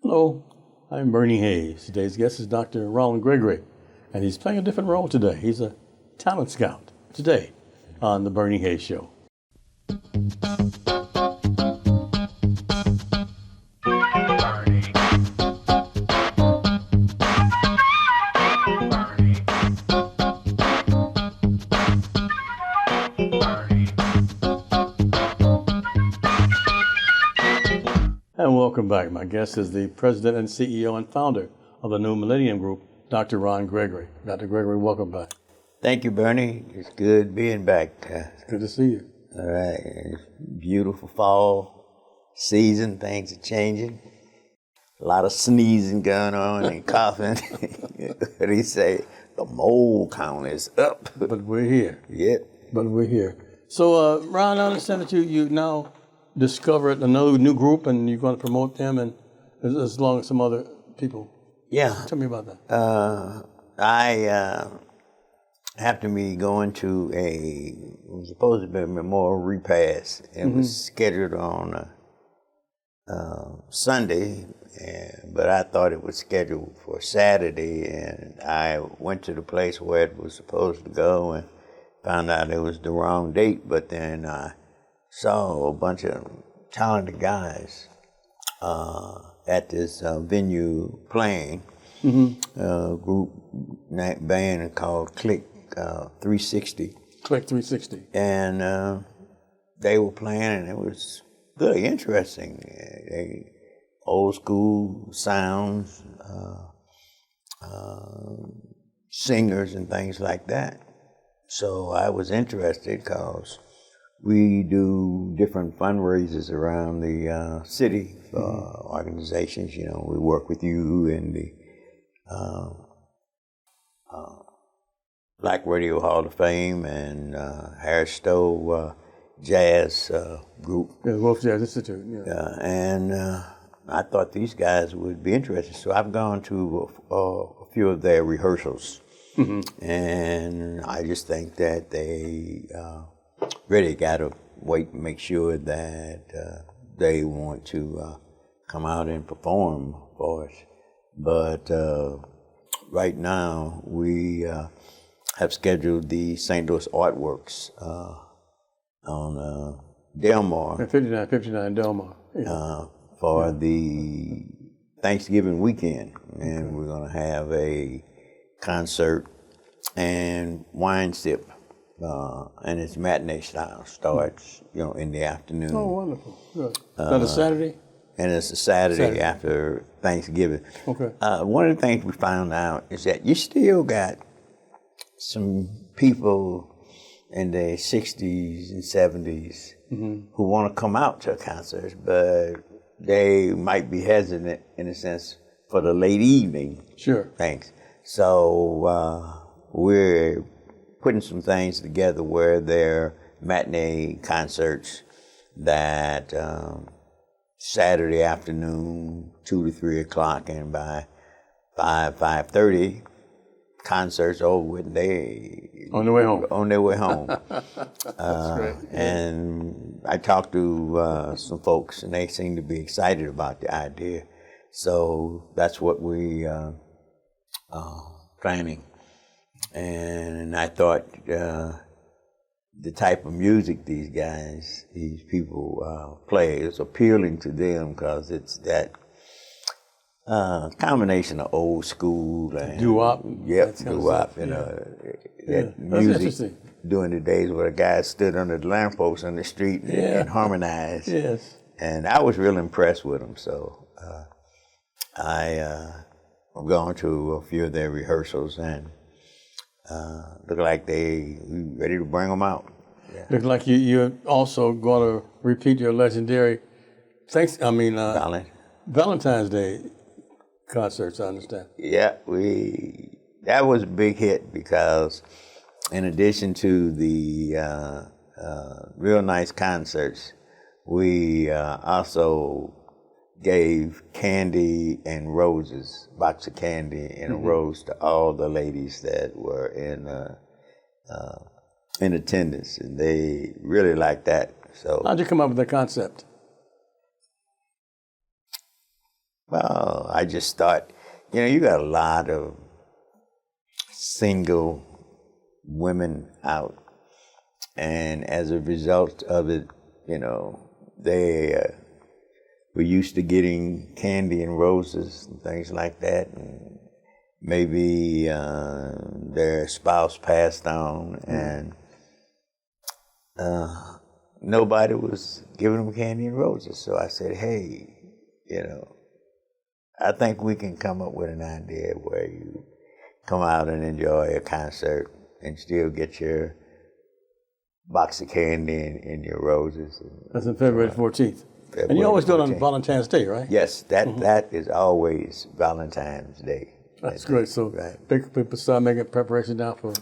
Hello, I'm Bernie Hayes. Today's guest is Dr. Ron Gregory, and he's playing a different role today. He's a talent scout today on The Bernie Hayes Show. And welcome back. My guest is the president and CEO and founder of the New Millennium Group, Dr. Ron Gregory. Dr. Gregory, welcome back. Thank you, Bernie. It's good being back. It's good to see you. All right. It's beautiful fall season. Things are changing. A lot of sneezing going on and coughing. What do you say? The mold count is up. But we're here. Yep. But we're here. So, Ron, I understand that you now discovered another new group and you're going to promote them and as long as some other people. Yeah. Tell me about that. I happened to be going to it was supposed to be a memorial repast. It was scheduled on Sunday, but I thought it was scheduled for Saturday, and I went to the place where it was supposed to go and found out it was the wrong date, but then I saw a bunch of talented guys at this venue playing. A group band called Click 360. Click 360. And they were playing, and it was really interesting. Old school sounds, singers and things like that. So I was interested because we do different fundraisers around the city for organizations. You know, we work with you and the Black Radio Hall of Fame and Harris-Stowe Jazz Group. Yeah, Wolf Jazz Institute. Yeah. And I thought these guys would be interested. So I've gone to a few of their rehearsals. And I just think that they really got to wait and make sure that they want to come out and perform for us. But right now, we have scheduled the St. Louis Artworks on Delmar. 59 Delmar. Yeah. For the Thanksgiving weekend. And we're going to have a concert and wine sip. And it's matinee style. Starts, in the afternoon. Oh, wonderful. Good. Is that a Saturday? And it's a Saturday after Thanksgiving. Okay. One of the things we found out is that you still got some people in their 60s and 70s who want to come out to concerts, but they might be hesitant, in a sense, for the late evening things. So we're putting some things together where they're matinee concerts that Saturday afternoon, 2 to 3 o'clock, and by 5:30, concerts over with. They on their way home. On their way home. That's great. And I talked to some folks, and they seem to be excited about the idea. So that's what we planning. And I thought the type of music these people play is appealing to them because it's that combination of old school and doo-wop. Yep, doo-wop. That music during the days where the guys stood under the lampposts on the street and harmonized. Yes. And I was real impressed with them. So I've gone to a few of their rehearsals and look like we ready to bring them out. Yeah. Look like you're also going to repeat your legendary Valentine's Day concerts, I understand. Yeah, that was a big hit because in addition to the real nice concerts, we also gave candy and roses, box of candy and a rose to all the ladies that were in attendance, and they really liked that. So how'd you come up with that concept? Well, I just thought, you got a lot of single women out, and as a result of it, they were used to getting candy and roses and things like that, and maybe their spouse passed on, and nobody was giving them candy and roses. So I said, hey, I think we can come up with an idea where you come out and enjoy a concert and still get your box of candy and your roses. That's on February 14th. And you always do it on Valentine's Day, right? Yes, that is always Valentine's Day. That's great. So people start making preparation now to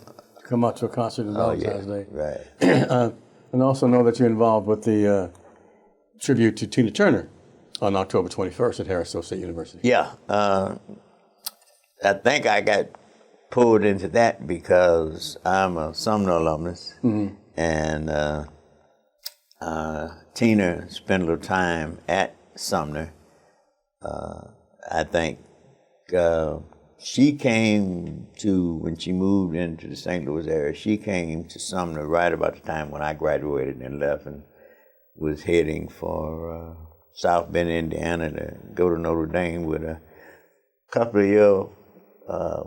come out to a concert on Valentine's Day. Right. And also know that you're involved with the tribute to Tina Turner on October 21st at Harris-Stowe State University. Yeah. I think I got pulled into that because I'm a Sumner alumnus, and Tina spent a little time at Sumner. I think she came to, when she moved into the St. Louis area, she came to Sumner right about the time when I graduated and left and was heading for South Bend, Indiana to go to Notre Dame with a couple of your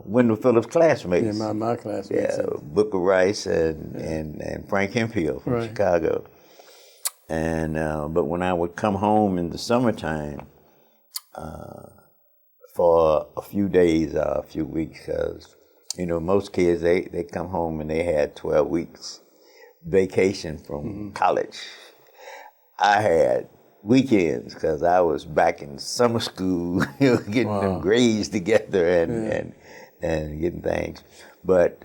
Wendell Phillips classmates. Yeah, my classmates. Yeah, Booker Rice and Frank Hemphill from Chicago. And but when I would come home in the summertime for a few days or a few weeks, because most kids they come home and they had 12 weeks vacation from college. I had weekends because I was back in summer school, getting them grades together and getting things. But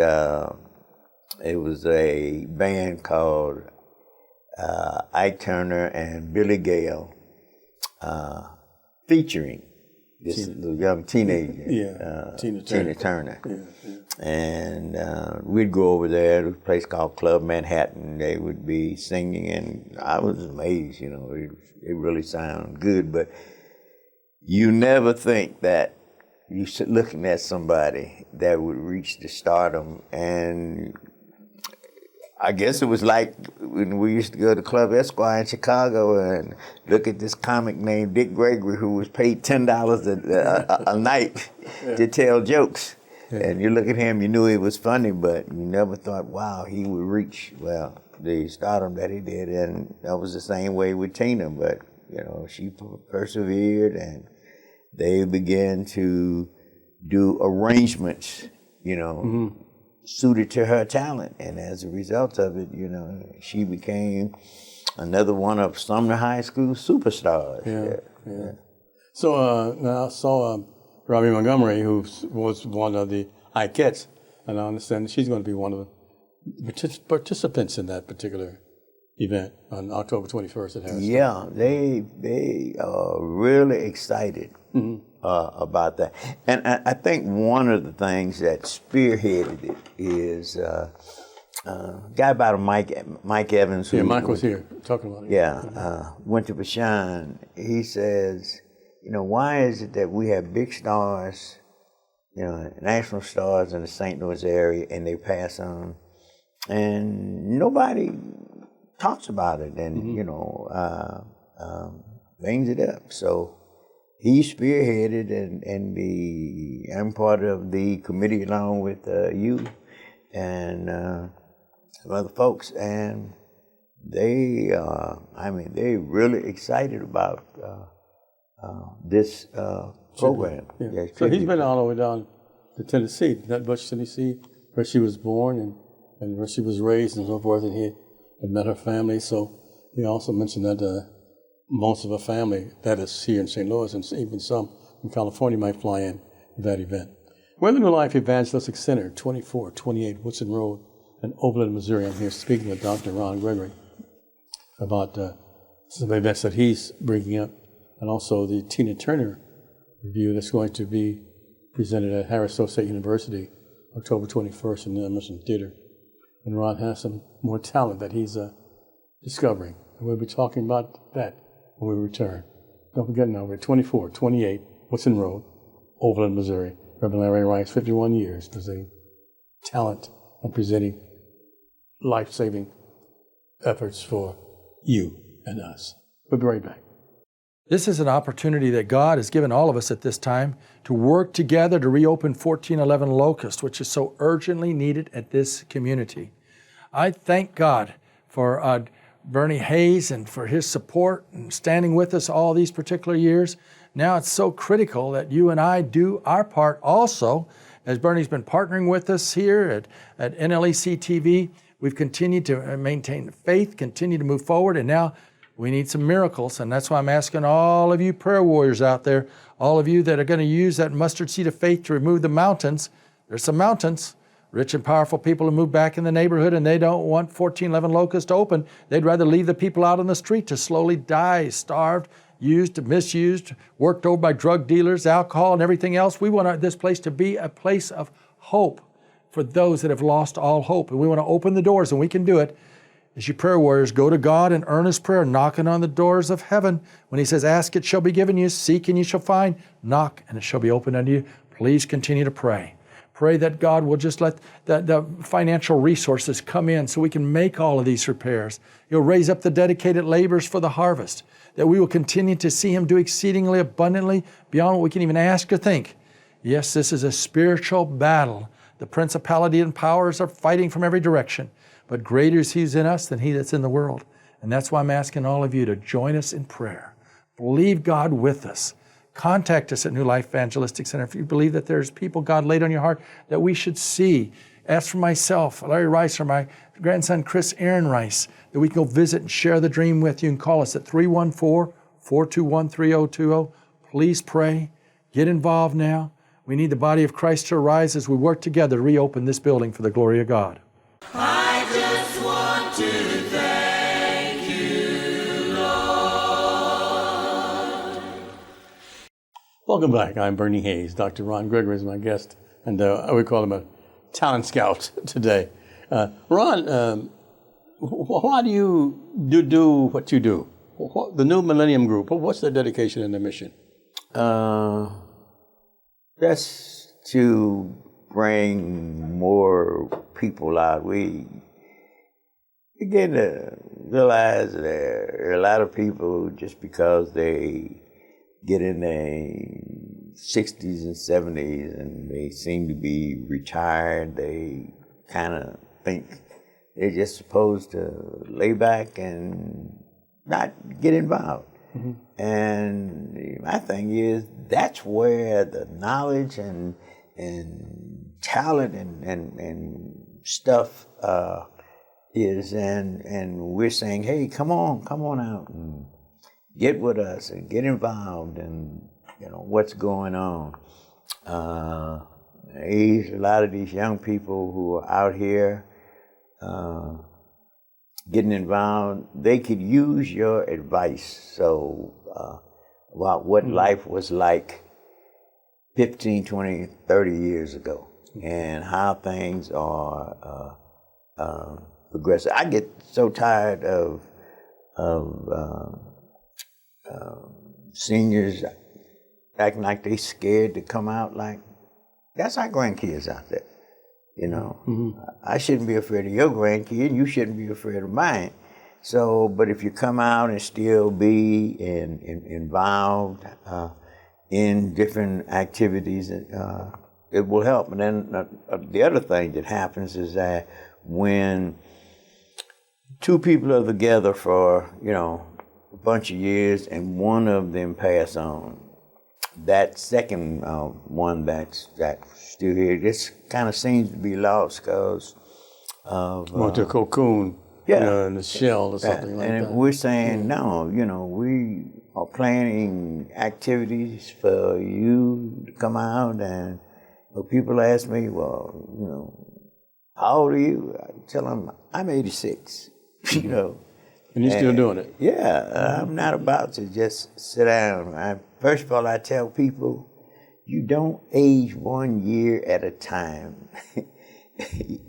it was a band called Ike Turner and Billy Gale, featuring this little young teenager, Tina Turner. And we'd go over there to a place called Club Manhattan. They would be singing, and I was amazed, it really sounded good. But you never think that you're looking at somebody that would reach the stardom. And I guess it was like when we used to go to Club Esquire in Chicago and look at this comic named Dick Gregory, who was paid $10 a night to tell jokes. Yeah. And you look at him, you knew he was funny, but you never thought, wow, he would reach, the stardom that he did. And that was the same way with Tina, but, she persevered, and they began to do arrangements, suited to her talent. And as a result of it, she became another one of Sumner High School superstars. Yeah. So now I saw Robbie Montgomery, who was one of the Ikettes, and I understand she's going to be one of the participants in that particular event on October 21st at Harris-Stowe. Yeah, they are really excited about that. And I think one of the things that spearheaded it is a guy by the Mike Evans. Mike was here talking about it. Yeah, went to Bashan. He says, why is it that we have big stars, national stars in the St. Louis area, and they pass on, and nobody talks about it and, brings it up. So he spearheaded, and I'm part of the committee along with you and some other folks, and they're really excited about this program. Yeah. So he's been all the way down to Tennessee, Nutbush, Tennessee, where she was born and where she was raised and so forth, and he had met her family. So he also mentioned that most of her family that is here in St. Louis, and even some from California, might fly in for that event. We're the New Life Evangelistic Center, 2428 Woodson Road in Overland, Missouri. I'm here speaking with Dr. Ron Gregory about some events that he's bringing up, and also the Tina Turner review that's going to be presented at Harris-Stowe State University, October 21st in the Emerson Theater. And Ron has some more talent that he's discovering. And we'll be talking about that when we return. Don't forget now, we're 2428 Woodson Road, Overland, Missouri. Reverend Larry Rice, 51 years, presenting talent and presenting life-saving efforts for you and us. We'll be right back. This is an opportunity that God has given all of us at this time to work together to reopen 1411 Locust, which is so urgently needed at this community. I thank God for Bernie Hayes and for his support and standing with us all these particular years. Now it's so critical that you and I do our part also, as Bernie's been partnering with us here at NLEC TV. We've continued to maintain faith, continue to move forward, and now we need some miracles, and that's why I'm asking all of you prayer warriors out there, all of you that are going to use that mustard seed of faith to remove the mountains. There's some mountains. Rich and powerful people who move back in the neighborhood, and they don't want 1411 Locust to open. They'd rather leave the people out on the street to slowly die, starved, used, misused, worked over by drug dealers, alcohol, and everything else. We want this place to be a place of hope for those that have lost all hope. And we want to open the doors, and we can do it. As you prayer warriors, go to God in earnest prayer, knocking on the doors of heaven. When He says, ask, it shall be given you, seek, and you shall find, knock, and it shall be opened unto you. Please continue to pray. Pray that God will just let the financial resources come in so we can make all of these repairs. He'll raise up the dedicated laborers for the harvest, that we will continue to see Him do exceedingly abundantly beyond what we can even ask or think. Yes, this is a spiritual battle. The principality and powers are fighting from every direction. But greater is He who's in us than he that's in the world. And that's why I'm asking all of you to join us in prayer. Believe God with us. Contact us at New Life Evangelistic Center if you believe that there's people God laid on your heart that we should see. Ask for myself, Larry Rice, or my grandson, Chris Aaron Rice, that we can go visit and share the dream with you, and call us at 314-421-3020. Please pray. Get involved now. We need the body of Christ to arise as we work together to reopen this building for the glory of God. I just want to thank you, Lord. Welcome back. I'm Bernie Hayes. Dr. Ron Gregory is my guest, and we call him a talent scout today. Ron, why do you do what you do? The New Millennium Group, what's their dedication and their mission? That's to bring more people out. We begin to realize that there are a lot of people, just because they get in their 60s and 70s and they seem to be retired, they kind of think they're just supposed to lay back and not get involved. Mm-hmm. And my thing is, that's where the knowledge and talent and stuff is, and we're saying, hey, come on out and get with us and get involved and what's going on. A lot of these young people who are out here getting involved, they could use your advice. So about what life was like 15, 20, 30 years ago, and how things are progressing. I get so tired of seniors acting like they scared to come out. Like, that's our grandkids out there, Mm-hmm. I shouldn't be afraid of your grandkid, you shouldn't be afraid of mine. So, but if you come out and still be involved in different activities, it will help. And then the other thing that happens is that when two people are together for, a bunch of years and one of them pass on, that second one that's still here just kind of seems to be lost because of... Want to cocoon, in the shell or something like that. And we're saying, no, we are planning activities for you to come out, and people ask me, well, how old are you? I tell them, I'm 86, And you're still doing it? Yeah, I'm not about to just sit down. First of all, I tell people, you don't age 1 year at a time.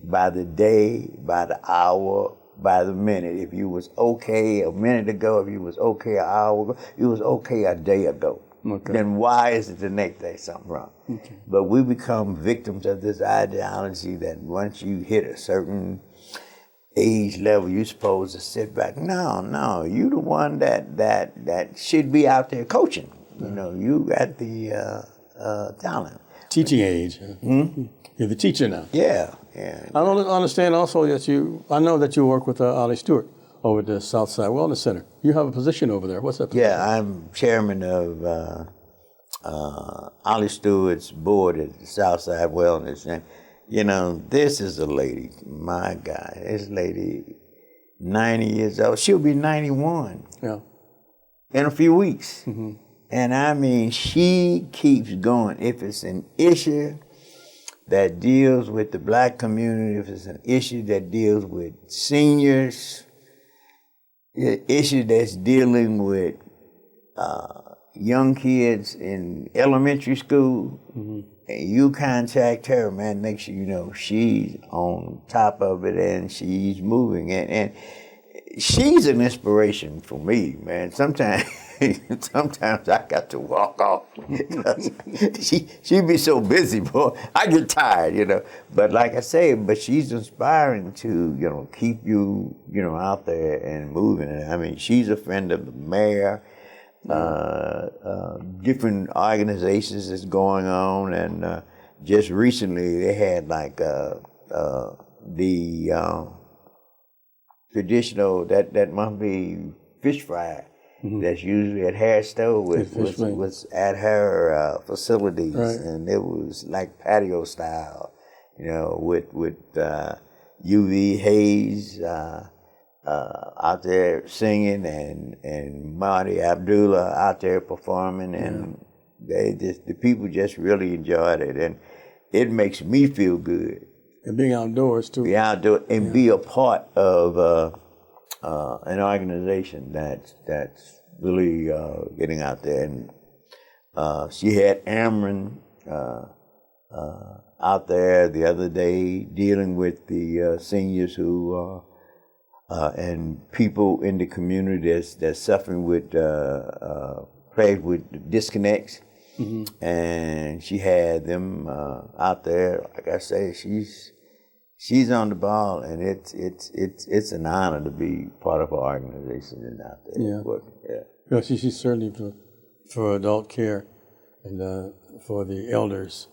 By the day, by the hour, by the minute. If you was okay a minute ago, if you was okay an hour ago, you was okay a day ago. Okay. then why is it the next day something wrong? Okay. But we become victims of this ideology that once you hit a certain age level, you're supposed to sit back. No, you the one that should be out there coaching. You know, you got the talent. Teaching age. You're the teacher now. Yeah. I don't understand also that I know that you work with Ollie Stewart over at the Southside Wellness Center. You have a position over there. What's that position? Yeah, I'm chairman of Ollie Stewart's board at the Southside Wellness. And, you know, this is a lady, my God, this lady, 90 years old. She'll be 91 in a few weeks. Mm-hmm. And I mean, she keeps going. If it's an issue that deals with the black community, if it's an issue that deals with seniors, an issue that's dealing with young kids in elementary school, and you contact her, man, next thing you know, she's on top of it and she's moving. And she's an inspiration for me, man. Sometimes I got to walk off. She be so busy, boy. I get tired, you know. But like I say, but she's inspiring to, you know, keep you, you know, out there and moving. And I mean, she's a friend of the mayor. Different organizations that's going on, and just recently they had like the traditional that monthly fish fry that's usually at Harris-Stowe was at her facilities, and it was like patio style, you know, with UV haze. Out there singing, and Marty Abdullah out there performing, and the people just really enjoyed it, and it makes me feel good. And being outdoors too. Be outdoors and be a part of an organization that's really getting out there. And she had Amron out there the other day dealing with the seniors who. And people in the community that's suffering with plagued with disconnects, and she had them out there. Like I say, she's on the ball, and it's an honor to be part of her organization and out there working. Yeah, she's certainly for adult care and for the elders,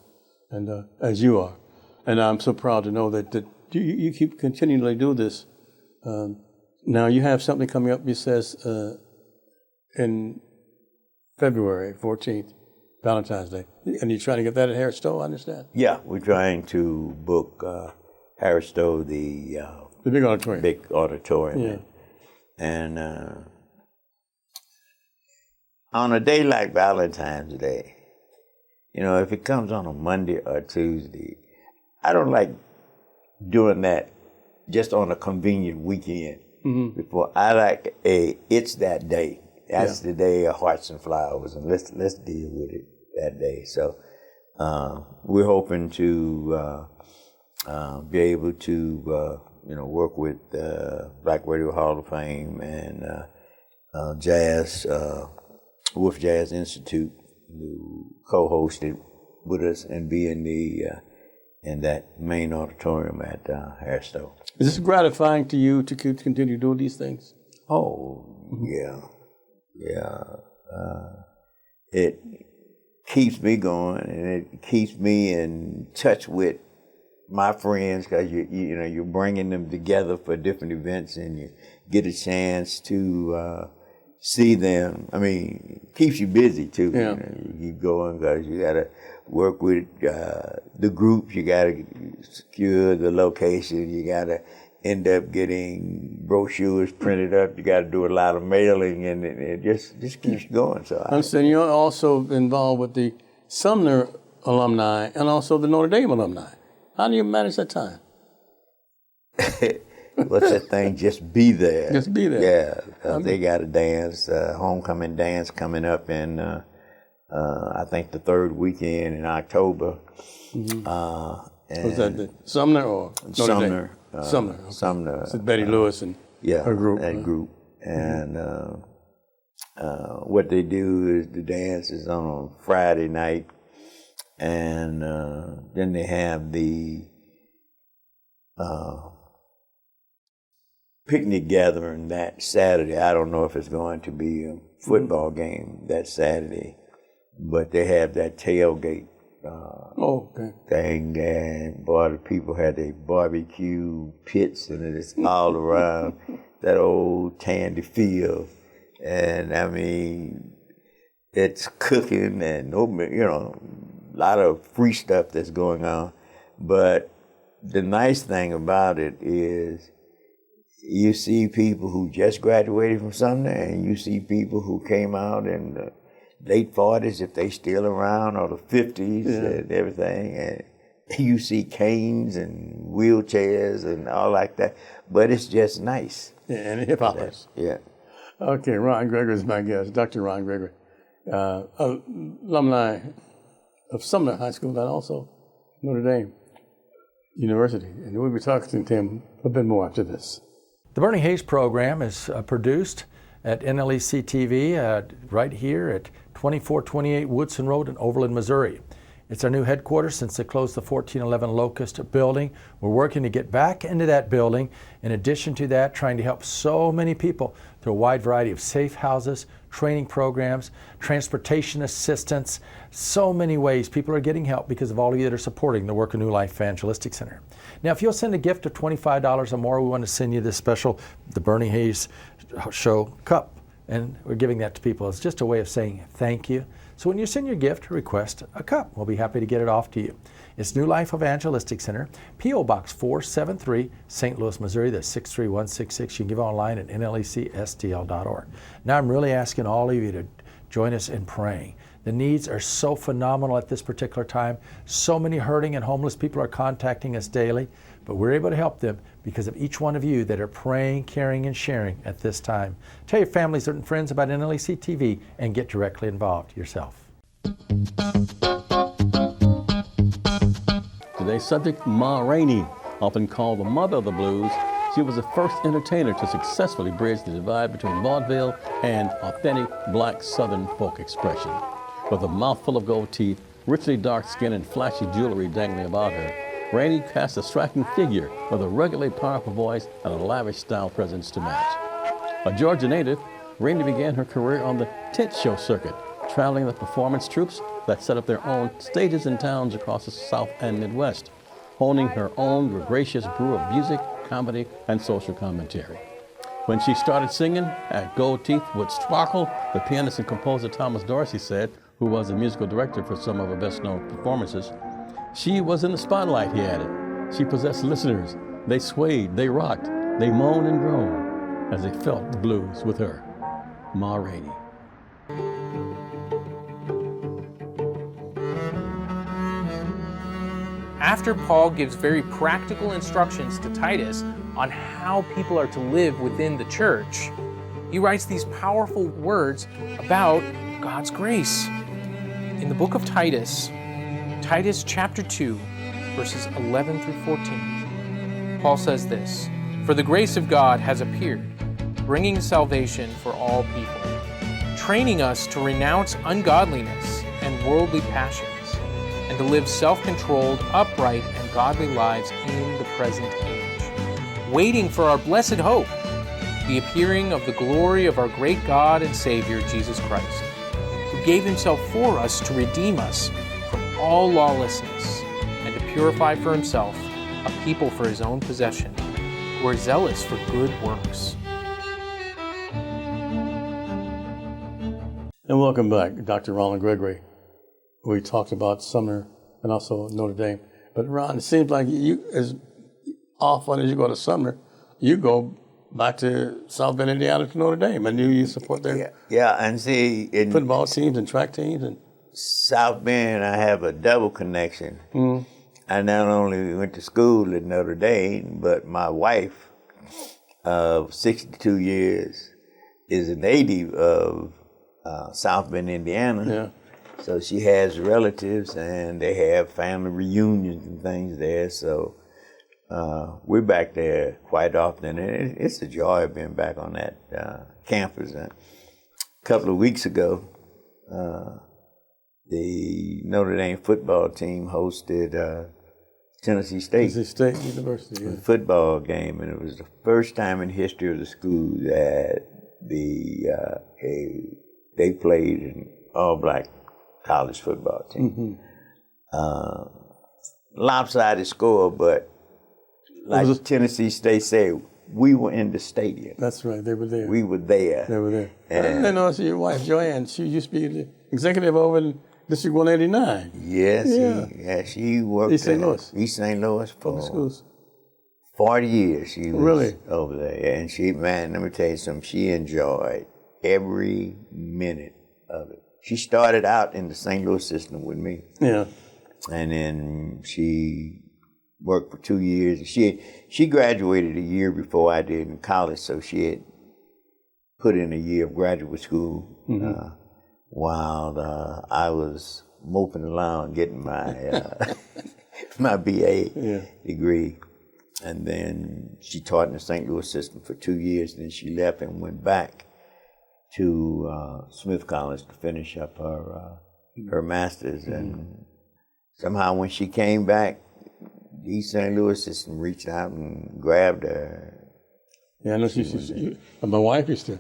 and as you are, and I'm so proud to know that you keep continually do this. Now you have something coming up, you says, in February 14th, Valentine's Day. And you're trying to get that at Harris-Stowe, I understand? Yeah, we're trying to book Harris-Stowe, the big auditorium. Big auditorium. Yeah. And on a day like Valentine's Day, you know, if it comes on a Monday or Tuesday, I don't like doing that just on a convenient weekend. Before I like it's that day. That's the day of hearts and flowers, and let's deal with it that day. So we're hoping to be able to work with Black Radio Hall of Fame and Wolf Jazz Institute, who co-hosted with us and be in that main auditorium at Harris-Stowe. Is this gratifying to you to continue doing these things? Oh, yeah. It keeps me going, and it keeps me in touch with my friends, because you're bringing them together for different events, and you get a chance to see them. I mean, it keeps you busy too. Yeah. You keep going because you got to work with the groups. You got to secure the location. You got to end up getting brochures printed up. You got to do a lot of mailing, and it just keeps going. So I understand you're also involved with the Sumner alumni and also the Notre Dame alumni. How do you manage that time? What's that thing? Just be there. Just be there. Yeah, they got a dance, homecoming dance coming up in, I think, the third weekend in October. Was that the Sumner or Notre Dame? Sumner. Okay. Sumner. It's Betty Lewis and her group. That group. And what they do is the dance is on Friday night, and then they have the picnic gathering that Saturday. I don't know if it's going to be a football game that Saturday, but they have that tailgate thing, and boy, the people had their barbecue pits, and it's all around that old Tandy field, and I mean, it's cooking and a lot of free stuff that's going on, but the nice thing about it is you see people who just graduated from something, and you see people who came out in the late 40s, if they still around, or the 50s and everything. And you see canes and wheelchairs and all like that. But it's just nice. Yeah, and hip hoppers. Yeah. Okay, Ron Gregory is my guest, Dr. Ron Gregory, alumni of Sumner High School and also Notre Dame University. And we'll be talking to him a bit more after this. The Bernie Hayes program is produced at NLEC TV right here at 2428 Woodson Road in Overland, Missouri. It's our new headquarters since they closed the 1411 Locust building. We're working to get back into that building. In addition to that, trying to help so many people through a wide variety of safe houses, training programs, transportation assistance, so many ways people are getting help because of all of you that are supporting the work of New Life Evangelistic Center. Now, if you'll send a gift of $25 or more, we want to send you this special, the Bernie Hayes Show cup. And we're giving that to people as just a way of saying thank you. So when you send your gift, request a cup. We'll be happy to get it off to you. It's New Life Evangelistic Center, P.O. Box 473, St. Louis, Missouri. That's 63166. You can give online at nlecstl.org. Now I'm really asking all of you to join us in praying. The needs are so phenomenal at this particular time. So many hurting and homeless people are contacting us daily, but we're able to help them because of each one of you that are praying, caring, and sharing at this time. Tell your families and friends about NLEC TV and get directly involved yourself. Today's subject, Ma Rainey, often called the mother of the blues. She was the first entertainer to successfully bridge the divide between vaudeville and authentic black Southern folk expression. With a mouthful of gold teeth, richly dark skin, and flashy jewelry dangling about her, Rainey cast a striking figure with a ruggedly powerful voice and a lavish style presence to match. A Georgia native, Rainey began her career on the tent show circuit, traveling with performance troupes that set up their own stages in towns across the South and Midwest, honing her own gregarious brew of music, comedy, and social commentary. When she started singing, "At Gold Teeth Would Sparkle," the pianist and composer Thomas Dorsey said, who was the musical director for some of her best-known performances, she was in the spotlight, he added. She possessed listeners. They swayed, they rocked, they moaned and groaned as they felt the blues with her. Ma Rainey. After Paul gives very practical instructions to Titus on how people are to live within the church, he writes these powerful words about God's grace. In the book of Titus, Titus chapter 2, verses 11 through 14, Paul says this, "For the grace of God has appeared, bringing salvation for all people, training us to renounce ungodliness and worldly passions, and to live self-controlled, upright, and godly lives in the present age, waiting for our blessed hope, the appearing of the glory of our great God and Savior, Jesus Christ, who gave himself for us to redeem us from all lawlessness and to purify for himself a people for his own possession, who are zealous for good works." And welcome back, Dr. Ron Gregory. We talked about Sumner and also Notre Dame. But Ron, it seems like you, as often as you go to Sumner, you go back to South Bend, Indiana to Notre Dame. And you support their And see, in football teams and track teams. And South Bend, I have a double connection. I not only went to school at Notre Dame, but my wife of 62 years is a native of South Bend, Indiana. Yeah. So she has relatives, and they have family reunions and things there. So we're back there quite often, and it's a joy being back on that campus. couple of weeks ago, the Notre Dame football team hosted Tennessee State University, yeah. football game, and it was the first time in history of the school that they played an all-black college football team. Lopsided score, but like Tennessee State said, we were in the stadium. That's right, they were there. We were there. They were there. And I know, so your wife, Joanne, she used to be the executive over in District 189. Yes, she worked East St. Louis. East St. Louis for Schools. 40 years. She was Really? over there. And she, man, let me tell you something, she enjoyed every minute of it. She started out in the St. Louis system with me. Yeah. And then she worked for 2 years. She graduated a year before I did in college, so she had put in a year of graduate school while I was moping along getting my my BA degree. And then she taught in the St. Louis system for 2 years, and then she left and went back to Smith College to finish up her master's. And somehow when she came back, the East St. Louis system reached out and grabbed her. Yeah, I know my wife used to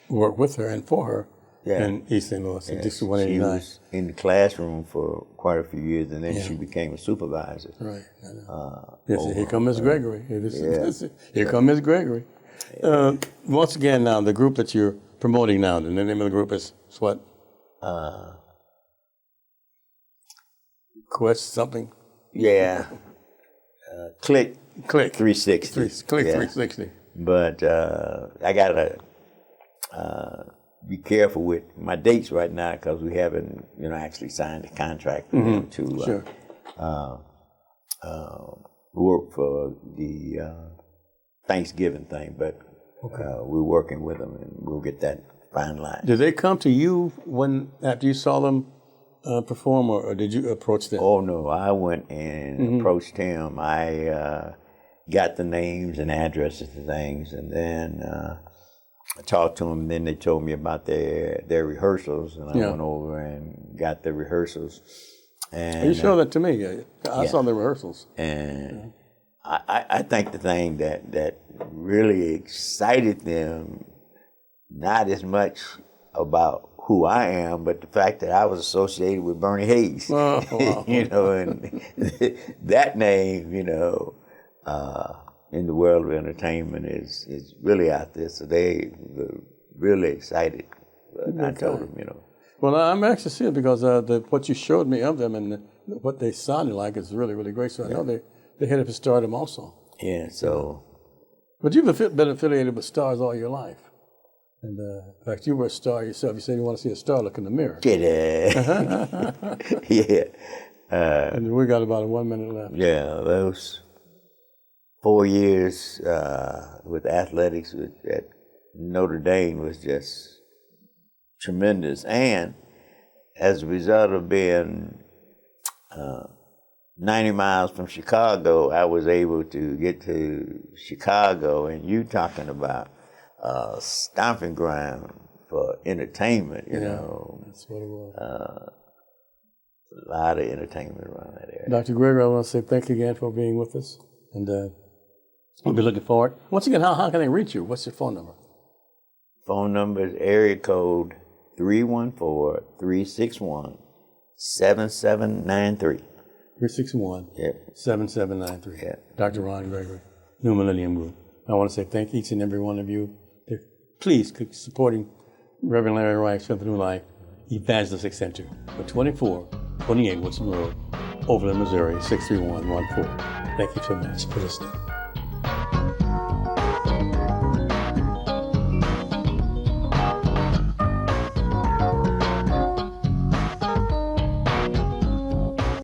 work with her and for her in East St. Louis, in District 189. She was in the classroom for quite a few years, and then she became a supervisor. Right. I know. Yes, here comes Miss Gregory. Here comes Miss Gregory. Once again, now, the group that you're promoting now, the name of the group is what? Quest something? Yeah. Click Click 360. Click 360. But I gotta be careful with my dates right now because we haven't, actually signed a contract with them to work for the Thanksgiving thing. But we're working with them, and we'll get that finalized. Did they come to you after you saw them perform, or did you approach them? Oh no, I went and approached him. I got the names and addresses and things, and then I talked to them. And then they told me about their rehearsals, and I went over and got the rehearsals. And you showed that to me. I saw the rehearsals. And I think the thing that really excited them, not as much about who I am, but the fact that I was associated with Bernie Hayes. Oh, wow. And that name, in the world of entertainment is really out there. So they were really excited. But I told them, Well, I'm anxious to see it because what you showed me of them and what they sounded like is really, really great. So I know they headed for stardom also. Yeah, so. But you've been affiliated with stars all your life. And in fact, you were a star yourself. You said you want to see a star, look in the mirror. Yeah. And we got about 1 minute left. Yeah, those 4 years with athletics at Notre Dame was just tremendous. And as a result of being 90 miles from Chicago, I was able to get to Chicago, and you talking about stomping ground for entertainment, you know. That's what it was. A lot of entertainment around that area. Dr. Gregory, I want to say thank you again for being with us. And we'll be looking forward. Once again, how can they reach you? What's your phone number? Phone number is area code 314-361-7793. 361 7793. Yeah. Dr. Ron Gregory, New Millennium Group. I want to say thank each and every one of you. Please keep supporting Reverend Larry Rice, Strength of New Life Evangelistic Center for 2428 Woodson Road, Overland, Missouri, 63114. Thank you so much for listening.